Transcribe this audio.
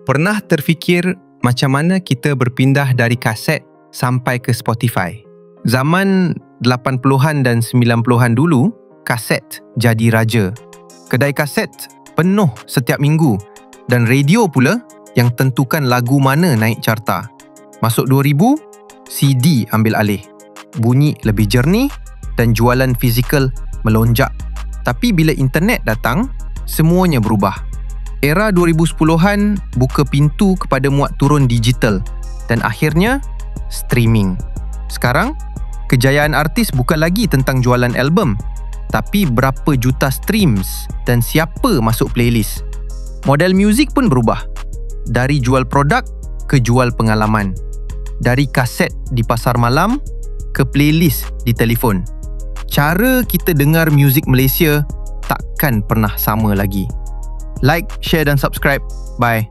Pernah terfikir macam mana kita berpindah dari kaset sampai ke Spotify? Zaman 80-an dan 90-an dulu, kaset jadi raja. Kedai kaset penuh setiap minggu dan radio pula yang tentukan lagu mana naik carta. Masuk 2000, CD ambil alih. Bunyi lebih jernih dan jualan fizikal melonjak. Tapi bila internet datang, semuanya berubah. Era 2010-an buka pintu kepada muat turun digital dan akhirnya streaming. Sekarang, kejayaan artis bukan lagi tentang jualan album, tapi berapa juta streams dan siapa masuk playlist. Model muzik pun berubah. Dari jual produk ke jual pengalaman. Dari kaset di pasar malam ke playlist di telefon. Cara kita dengar muzik Malaysia takkan pernah sama lagi. Like, share dan subscribe. Bye.